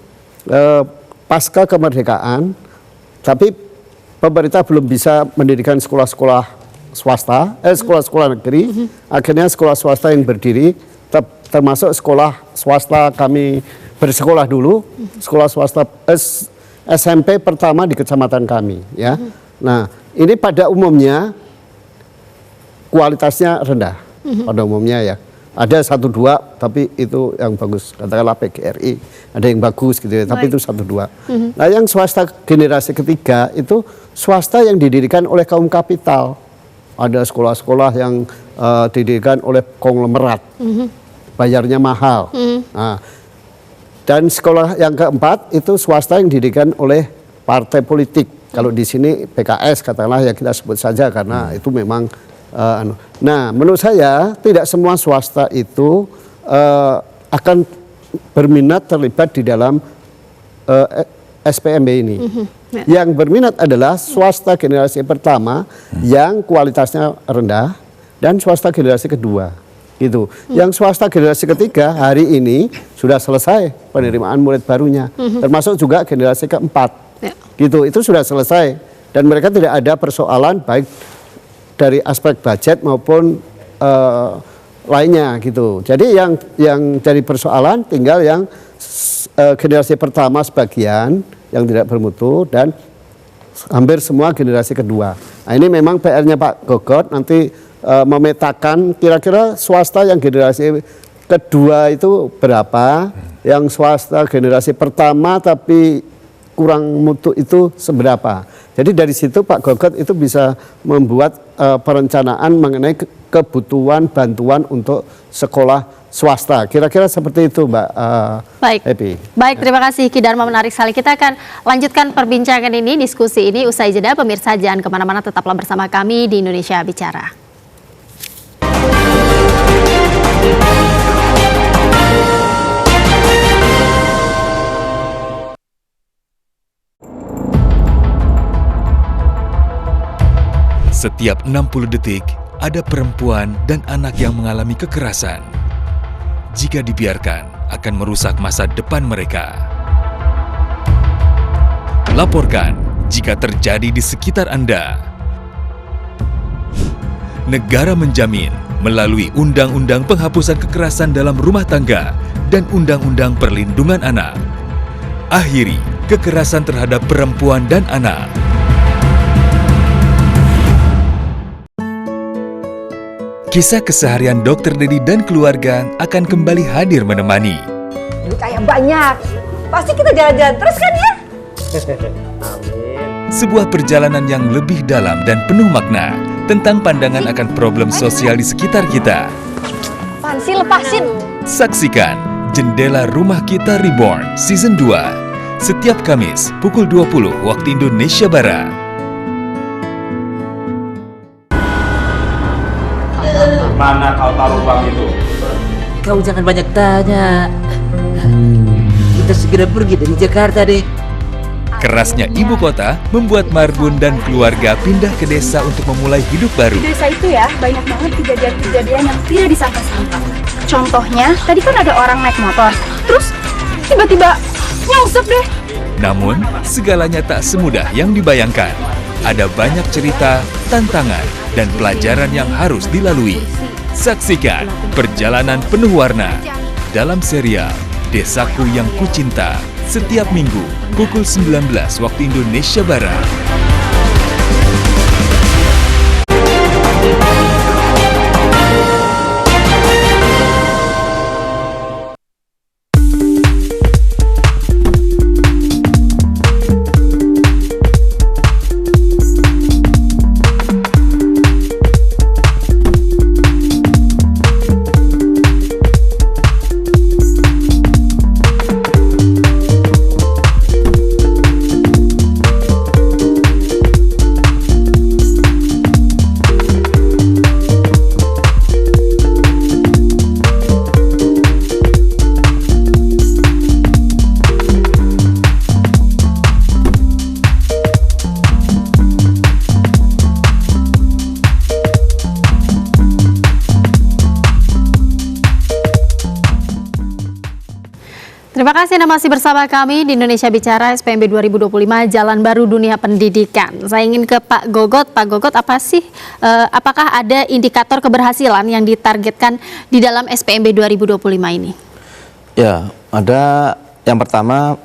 pasca kemerdekaan, tapi pemerintah belum bisa mendirikan sekolah-sekolah swasta, sekolah-sekolah negeri. Akhirnya sekolah swasta yang berdiri, termasuk sekolah swasta kami bersekolah dulu, sekolah swasta SMP pertama di kecamatan kami ya. Nah, ini pada umumnya kualitasnya rendah pada umumnya ya. Ada 1-2 tapi itu yang bagus, katakanlah PGRI, ada yang bagus gitu ya, tapi itu 1-2. Nah, yang swasta generasi ketiga itu swasta yang didirikan oleh kaum kapital. Ada sekolah-sekolah yang didirikan oleh konglomerat, bayarnya mahal. Nah, dan sekolah yang keempat itu swasta yang didirikan oleh partai politik Kalau di sini PKS katakanlah ya kita sebut saja karena itu memang Nah, menurut saya tidak semua swasta itu akan berminat terlibat di dalam SPMB ini. Yang berminat adalah swasta generasi pertama yang kualitasnya rendah dan swasta generasi kedua. Gitu. Yang swasta generasi ketiga hari ini sudah selesai penerimaan murid barunya, termasuk juga generasi keempat. Gitu, itu sudah selesai dan mereka tidak ada persoalan baik dari aspek budget maupun lainnya gitu. Jadi yang jadi persoalan tinggal yang generasi pertama sebagian yang tidak bermutu dan hampir semua generasi kedua. Nah, ini memang PR-nya Pak Gogot nanti memetakan kira-kira swasta yang generasi kedua itu berapa, yang swasta generasi pertama tapi kurang mutu itu seberapa. Jadi dari situ Pak Gogot itu bisa membuat perencanaan mengenai kebutuhan bantuan untuk sekolah swasta. Kira-kira seperti itu Mbak Happy. Baik, terima kasih Ki Dharma, menarik sekali. Kita akan lanjutkan perbincangan ini, diskusi ini usai jeda. Pemirsa jangan kemana-mana, tetaplah bersama kami di Indonesia Bicara. Setiap 60 detik, ada perempuan dan anak yang mengalami kekerasan. Jika dibiarkan, akan merusak masa depan mereka. Laporkan jika terjadi di sekitar Anda. Negara menjamin melalui Undang-Undang Penghapusan Kekerasan dalam Rumah Tangga dan Undang-Undang Perlindungan Anak. Akhiri kekerasan terhadap perempuan dan anak. Kisah keseharian Dr. Dedi dan keluarga akan kembali hadir menemani. Duit kayak banyak, pasti kita jalan-jalan terus kan ya? Sebuah perjalanan yang lebih dalam dan penuh makna tentang pandangan akan problem sosial di sekitar kita. Apaan sih, lepasin? Saksikan Jendela Rumah Kita Reborn Season 2 setiap Kamis pukul 20 waktu Indonesia Barat. Mana kau taruh uang itu? Kau jangan banyak tanya. Kita segera pergi dari Jakarta deh. Kerasnya ibu kota membuat Marbun dan keluarga pindah ke desa untuk memulai hidup baru. Di desa itu ya, banyak banget kejadian-kejadian yang tidak disangka-sangka. Contohnya, tadi kan ada orang naik motor, terus tiba-tiba nyungsep deh. Namun, segalanya tak semudah yang dibayangkan. Ada banyak cerita, tantangan, dan pelajaran yang harus dilalui. Saksikan perjalanan penuh warna dalam serial Desaku Yang Kucinta setiap minggu pukul 19 waktu Indonesia Barat. Terima kasih Anda masih bersama kami di Indonesia Bicara SPMB 2025 Jalan Baru Dunia Pendidikan. Saya ingin ke Pak Gogot. Pak Gogot, apa sih, apakah ada indikator keberhasilan yang ditargetkan di dalam SPMB 2025 ini? Ya, ada yang pertama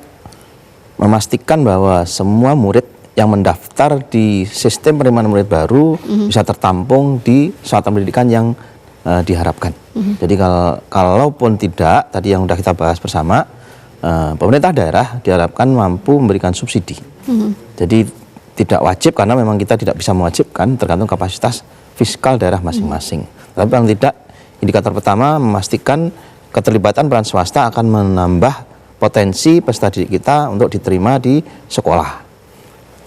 memastikan bahwa semua murid yang mendaftar di sistem penerimaan murid baru bisa tertampung di satuan pendidikan yang diharapkan. Jadi kalaupun tidak, tadi yang sudah kita bahas bersama, pemerintah daerah diharapkan mampu memberikan subsidi. Jadi tidak wajib karena memang kita tidak bisa mewajibkan, tergantung kapasitas fiskal daerah masing-masing. Tapi paling tidak, indikator pertama memastikan keterlibatan peran swasta akan menambah potensi peserta didik kita untuk diterima di sekolah.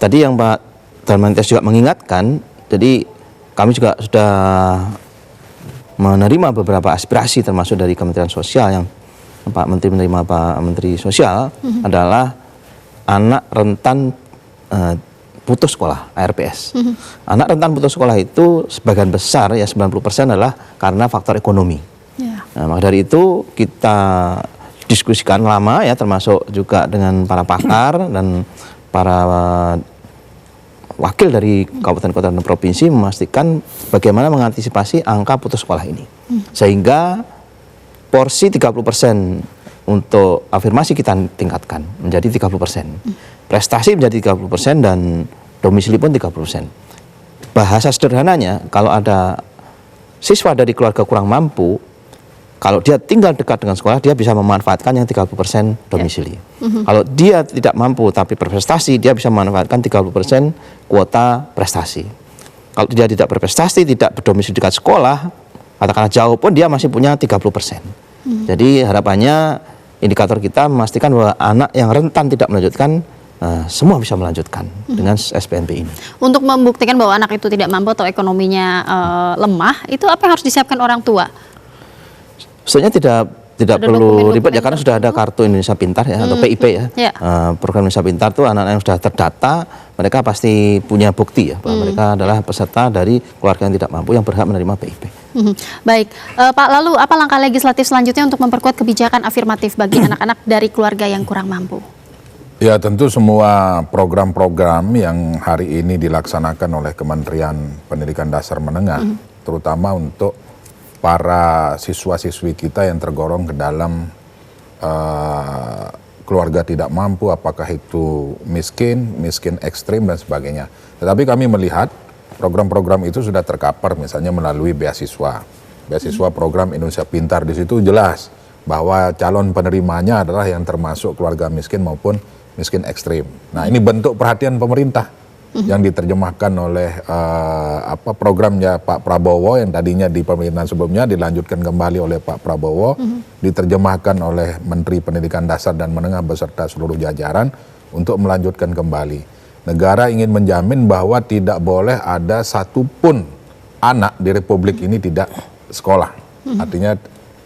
tadi yang Pak Darmantias juga mengingatkan, jadi kami juga sudah menerima beberapa aspirasi termasuk dari Kementerian Sosial yang Pak Menteri menerima Pak Menteri Sosial adalah anak rentan putus sekolah, ARPS. Anak rentan putus sekolah itu sebagian besar ya 90% adalah karena faktor ekonomi. Nah, maka dari itu kita diskusikan lama ya, termasuk juga dengan para pakar dan para wakil dari kabupaten kota dan provinsi memastikan bagaimana mengantisipasi angka putus sekolah ini. Sehingga porsi 30% untuk afirmasi kita tingkatkan menjadi 30%. Prestasi menjadi 30% dan domisili pun 30%. Bahasa sederhananya, kalau ada siswa dari keluarga kurang mampu, kalau dia tinggal dekat dengan sekolah, dia bisa memanfaatkan yang 30% domisili. Kalau dia tidak mampu tapi berprestasi, dia bisa memanfaatkan 30% kuota prestasi. Kalau dia tidak berprestasi, tidak berdomisili dekat sekolah, katakanlah jauh pun dia masih punya 30%. Jadi harapannya indikator kita memastikan bahwa anak yang rentan tidak melanjutkan, semua bisa melanjutkan dengan SPMB ini. Untuk membuktikan bahwa anak itu tidak mampu atau ekonominya lemah, itu apa yang harus disiapkan orang tua? Sebenarnya tidak perlu ribet ya, karena sudah ada kartu Indonesia Pintar ya, atau PIP ya. Program Indonesia Pintar itu anak-anak yang sudah terdata, mereka pasti punya bukti ya bahwa mereka adalah peserta dari keluarga yang tidak mampu yang berhak menerima PIP. Baik, Pak, lalu apa langkah legislatif selanjutnya untuk memperkuat kebijakan afirmatif bagi anak-anak dari keluarga yang kurang mampu? Ya, tentu semua program-program yang hari ini dilaksanakan oleh Kementerian Pendidikan Dasar Menengah, terutama untuk para siswa-siswi kita yang tergolong ke dalam keluarga tidak mampu, apakah itu miskin ekstrim dan sebagainya. Tetapi kami melihat program-program itu sudah tercover misalnya melalui beasiswa program Indonesia Pintar. Di situ jelas bahwa calon penerimanya adalah yang termasuk keluarga miskin maupun miskin ekstrim. Nah, ini bentuk perhatian pemerintah yang diterjemahkan oleh programnya Pak Prabowo yang tadinya di pemerintahan sebelumnya dilanjutkan kembali oleh Pak Prabowo, diterjemahkan oleh Menteri Pendidikan Dasar dan Menengah beserta seluruh jajaran untuk melanjutkan kembali. Negara ingin menjamin bahwa tidak boleh ada satupun anak di Republik ini tidak sekolah. Artinya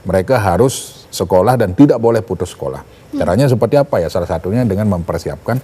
mereka harus sekolah dan tidak boleh putus sekolah. Caranya seperti apa ya? Salah satunya dengan mempersiapkan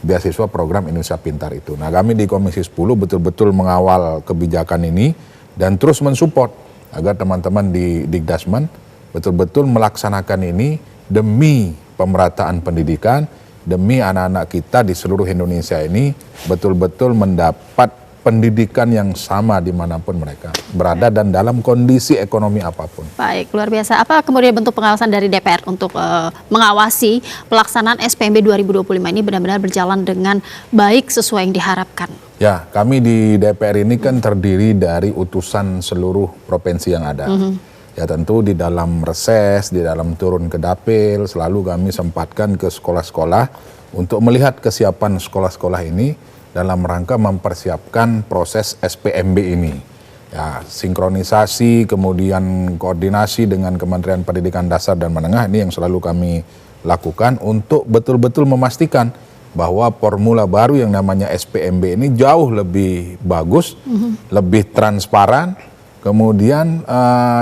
beasiswa program Indonesia Pintar itu. Nah, kami di Komisi 10 betul-betul mengawal kebijakan ini dan terus mensupport agar teman-teman di Dikdasmen betul-betul melaksanakan ini demi pemerataan pendidikan, demi anak-anak kita di seluruh Indonesia ini betul-betul mendapat pendidikan yang sama dimanapun mereka berada dan dalam kondisi ekonomi apapun. Baik, luar biasa. Apa kemudian bentuk pengawasan dari DPR untuk mengawasi pelaksanaan SPMB 2025 ini benar-benar berjalan dengan baik sesuai yang diharapkan? Ya, kami di DPR ini kan terdiri dari utusan seluruh provinsi yang ada. Ya, tentu di dalam reses, di dalam turun ke dapil, selalu kami sempatkan ke sekolah-sekolah untuk melihat kesiapan sekolah-sekolah ini dalam rangka mempersiapkan proses SPMB ini. Ya, sinkronisasi, kemudian koordinasi dengan Kementerian Pendidikan Dasar dan Menengah ini yang selalu kami lakukan untuk betul-betul memastikan bahwa formula baru yang namanya SPMB ini jauh lebih bagus, lebih transparan, kemudian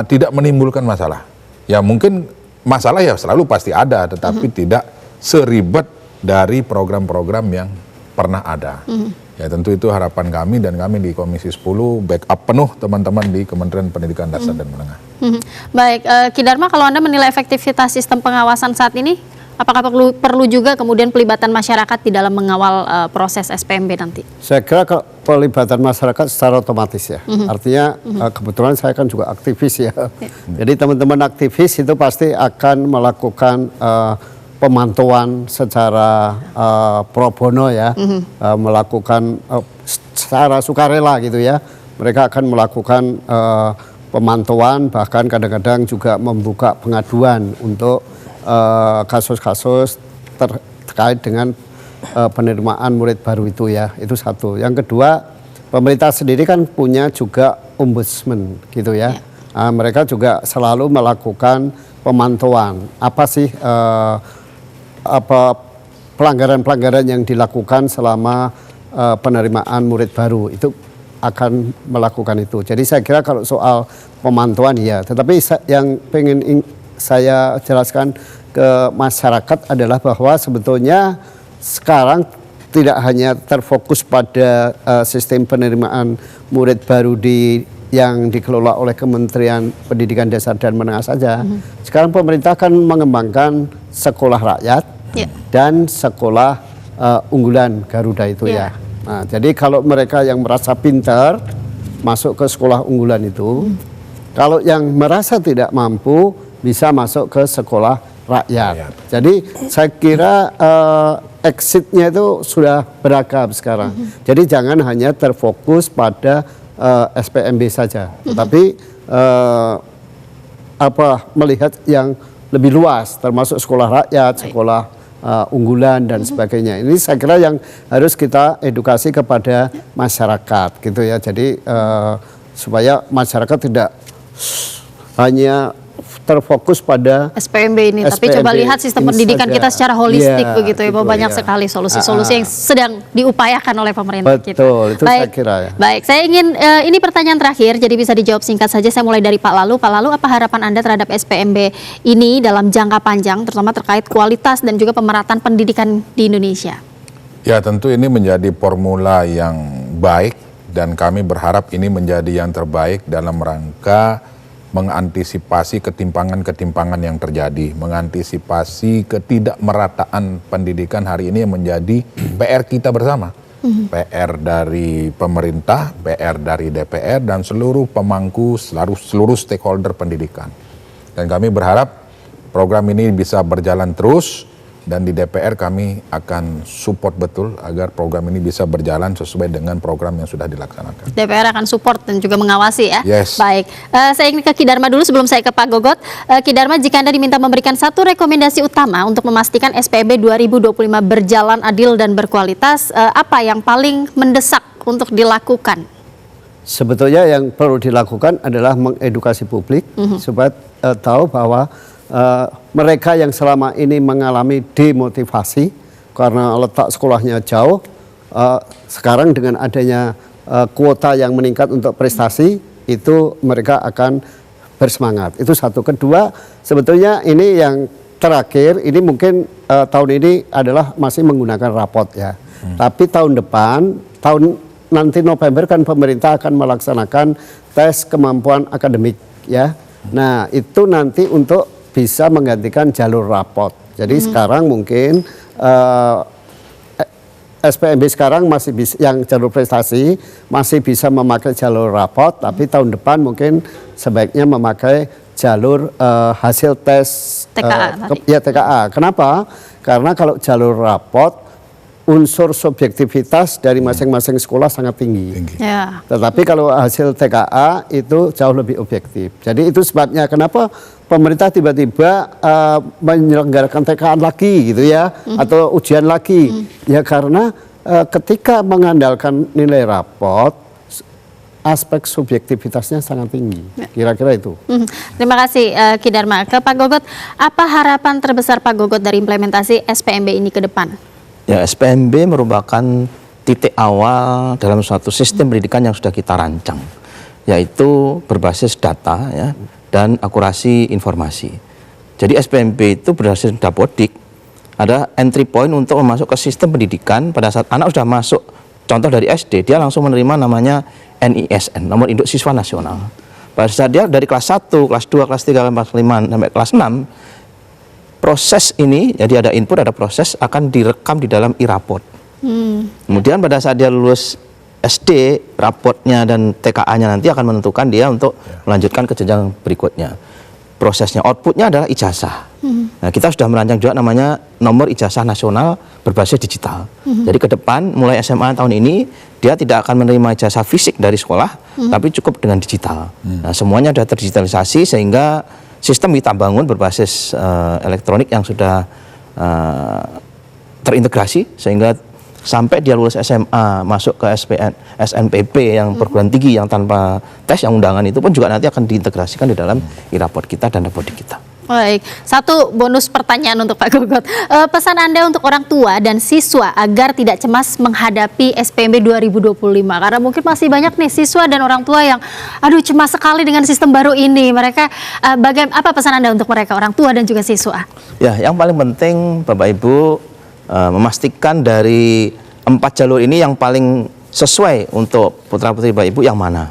tidak menimbulkan masalah. Ya, mungkin masalah ya selalu pasti ada, tetapi tidak seribet dari program-program yang pernah ada. Ya, tentu itu harapan kami dan kami di Komisi 10 backup penuh teman-teman di Kementerian Pendidikan Dasar dan Menengah. Baik, Ki Dharma, kalau Anda menilai efektivitas sistem pengawasan saat ini, apakah perlu juga kemudian pelibatan masyarakat di dalam mengawal proses SPMB nanti? Saya kira pelibatan masyarakat secara otomatis ya. Artinya kebetulan saya kan juga aktivis ya. Jadi teman-teman aktivis itu pasti akan melakukan pemantauan secara pro bono ya, melakukan secara sukarela gitu ya. Mereka akan melakukan pemantauan, bahkan kadang-kadang juga membuka pengaduan untuk kasus-kasus terkait dengan penerimaan murid baru itu ya. Itu satu. Yang kedua, pemerintah sendiri kan punya juga ombudsman gitu ya. Mereka juga selalu melakukan pemantauan. Apa sih pelanggaran-pelanggaran yang dilakukan selama penerimaan murid baru itu akan melakukan itu. Jadi saya kira kalau soal pemantauan ya, tetapi yang pengen saya jelaskan ke masyarakat adalah bahwa sebetulnya sekarang tidak hanya terfokus pada sistem penerimaan murid baru yang dikelola oleh Kementerian Pendidikan Dasar dan Menengah saja. Sekarang pemerintah akan mengembangkan sekolah rakyat dan sekolah unggulan Garuda itu ya. Nah, jadi kalau mereka yang merasa pintar masuk ke sekolah unggulan itu, kalau yang merasa tidak mampu bisa masuk ke sekolah rakyat. Jadi saya kira exitnya itu sudah beragam sekarang. Jadi jangan hanya terfokus pada SPMB saja, tetapi melihat yang lebih luas, termasuk sekolah rakyat, sekolah unggulan dan sebagainya. Ini saya kira yang harus kita edukasi kepada masyarakat, gitu ya. Jadi supaya masyarakat tidak hanya terfokus pada SPMB ini, tapi coba lihat sistem pendidikan kita secara holistik begitu ya, bahwa banyak sekali solusi-solusi yang sedang diupayakan oleh pemerintah kita. Betul, itu saya kira ya. Baik, saya ingin ini pertanyaan terakhir, jadi bisa dijawab singkat saja. Saya mulai dari Pak Lalu. Pak Lalu, apa harapan Anda terhadap SPMB ini dalam jangka panjang, terutama terkait kualitas dan juga pemerataan pendidikan di Indonesia? Ya, tentu ini menjadi formula yang baik dan kami berharap ini menjadi yang terbaik dalam rangka mengantisipasi ketimpangan-ketimpangan yang terjadi, mengantisipasi ketidakmerataan pendidikan hari ini yang menjadi PR kita bersama. PR dari pemerintah, PR dari DPR, dan seluruh pemangku, seluruh stakeholder pendidikan. Dan kami berharap program ini bisa berjalan terus, dan di DPR kami akan support betul agar program ini bisa berjalan sesuai dengan program yang sudah dilaksanakan. DPR akan support dan juga mengawasi ya. Yes. Baik, saya ingin ke Ki Dharma dulu sebelum saya ke Pak Gogot. Ki Dharma, jika Anda diminta memberikan satu rekomendasi utama untuk memastikan SPMB 2025 berjalan adil dan berkualitas, apa yang paling mendesak untuk dilakukan? Sebetulnya yang perlu dilakukan adalah mengedukasi publik supaya tahu bahwa mereka yang selama ini mengalami demotivasi karena letak sekolahnya jauh, sekarang dengan adanya kuota yang meningkat untuk prestasi, itu mereka akan bersemangat. Itu satu. Kedua, sebetulnya ini yang terakhir, ini mungkin tahun ini adalah masih menggunakan rapot ya. Tapi tahun depan, nanti November kan pemerintah akan melaksanakan tes kemampuan akademik ya. Nah, itu nanti untuk bisa menggantikan jalur rapot. Jadi sekarang mungkin SPMB sekarang masih bisa, yang jalur prestasi masih bisa memakai jalur rapot, tapi tahun depan mungkin sebaiknya memakai jalur hasil tes TKA. Kenapa? Karena kalau jalur rapot unsur subjektivitas dari masing-masing sekolah sangat tinggi. Ya. Tetapi kalau hasil TKA itu jauh lebih objektif. Jadi itu sebabnya kenapa pemerintah tiba-tiba menyelenggarakan TKA lagi gitu ya, atau ujian lagi. Ya karena ketika mengandalkan nilai rapot, aspek subjektivitasnya sangat tinggi. Kira-kira itu. Terima kasih Ki Dharma. Ke Pak Gogot, apa harapan terbesar Pak Gogot dari implementasi SPMB ini ke depan? Ya, SPMB merupakan titik awal dalam suatu sistem pendidikan yang sudah kita rancang, yaitu berbasis data ya, dan akurasi informasi. Jadi SPMB itu berdasarkan Dapodik, ada entry point untuk masuk ke sistem pendidikan. Pada saat anak sudah masuk, contoh dari SD, dia langsung menerima namanya NISN, nomor induk siswa nasional. Pada saat dia dari kelas 1, kelas 2, kelas 3, kelas 5, sampai kelas 6, proses ini, jadi ada input, ada proses, akan direkam di dalam e-raport. Kemudian pada saat dia lulus SD, rapotnya dan TKA-nya nanti akan menentukan dia untuk melanjutkan ke jenjang berikutnya. Prosesnya, outputnya adalah ijazah. Nah, kita sudah merancang juga namanya nomor ijazah nasional berbasis digital. Jadi ke depan, mulai SMA tahun ini, dia tidak akan menerima ijazah fisik dari sekolah, tapi cukup dengan digital. Nah, semuanya sudah terdigitalisasi sehingga sistem kita bangun berbasis elektronik yang sudah terintegrasi sehingga sampai dia lulus SMA masuk ke SNPP yang perguruan tinggi yang tanpa tes yang undangan itu pun juga nanti akan diintegrasikan di dalam e-raport kita dan Dapodik kita. Baik, satu bonus pertanyaan untuk Pak Gogot. Pesan Anda untuk orang tua dan siswa agar tidak cemas menghadapi SPMB 2025. Karena mungkin masih banyak nih siswa dan orang tua yang cemas sekali dengan sistem baru ini. Mereka apa pesan Anda untuk mereka, orang tua dan juga siswa? Ya, yang paling penting Bapak Ibu memastikan dari 4 jalur ini yang paling sesuai untuk putra-putri Bapak Ibu yang mana.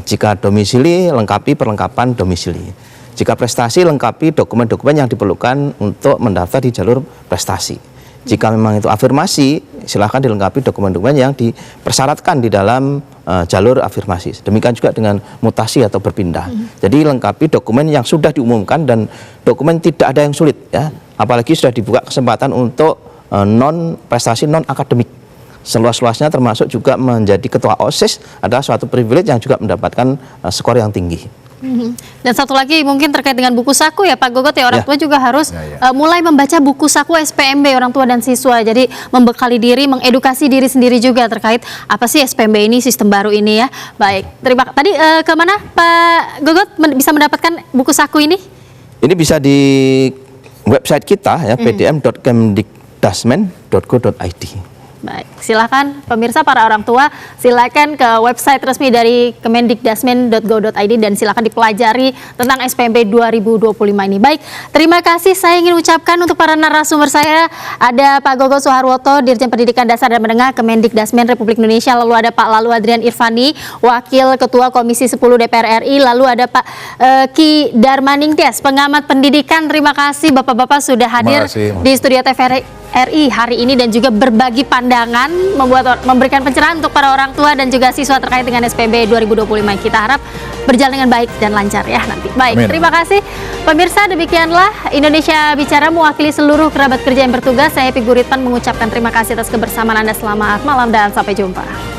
Jika domisili, lengkapi perlengkapan domisili. Jika prestasi, lengkapi dokumen-dokumen yang diperlukan untuk mendaftar di jalur prestasi. Jika memang itu afirmasi, silahkan dilengkapi dokumen-dokumen yang dipersyaratkan di dalam jalur afirmasi. Demikian juga dengan mutasi atau berpindah. Jadi lengkapi dokumen yang sudah diumumkan dan dokumen tidak ada yang sulit, ya. Apalagi sudah dibuka kesempatan untuk prestasi non akademik. Seluas-luasnya, termasuk juga menjadi ketua OSIS adalah suatu privilege yang juga mendapatkan skor yang tinggi. Dan satu lagi mungkin terkait dengan buku saku ya Pak Gogot, ya orang tua juga harus mulai membaca buku saku SPMB orang tua dan siswa. Jadi membekali diri, mengedukasi diri sendiri juga terkait apa sih SPMB ini, sistem baru ini ya. Baik, terima kasih. Tadi kemana Pak Gogot bisa mendapatkan buku saku ini? Ini bisa di website kita ya, pdm.kemdikdasmen.go.id. Baik, silakan pemirsa para orang tua, silakan ke website resmi dari kemendikdasmen.go.id dan silakan dipelajari tentang SPMB 2025 ini. Baik, terima kasih saya ingin ucapkan untuk para narasumber saya. Ada Pak Gogot Soeharwoto, Dirjen Pendidikan Dasar dan Menengah Kemendikdasmen Republik Indonesia, lalu ada Pak Lalu Adrian Irfani, Wakil Ketua Komisi 10 DPR RI, lalu ada Pak Ki Darmaningtyas, pengamat pendidikan. Terima kasih Bapak-Bapak sudah hadir di studio TVRI hari ini dan juga berbagi pandangan, memberikan pencerahan untuk para orang tua dan juga siswa terkait dengan SPMB 2025. Kita harap berjalan dengan baik dan lancar ya nanti. Baik, amin. Terima kasih pemirsa, demikianlah Indonesia Bicara mewakili seluruh kerabat kerja yang bertugas. Saya Happy Guritman mengucapkan terima kasih atas kebersamaan Anda. Selamat malam dan sampai jumpa.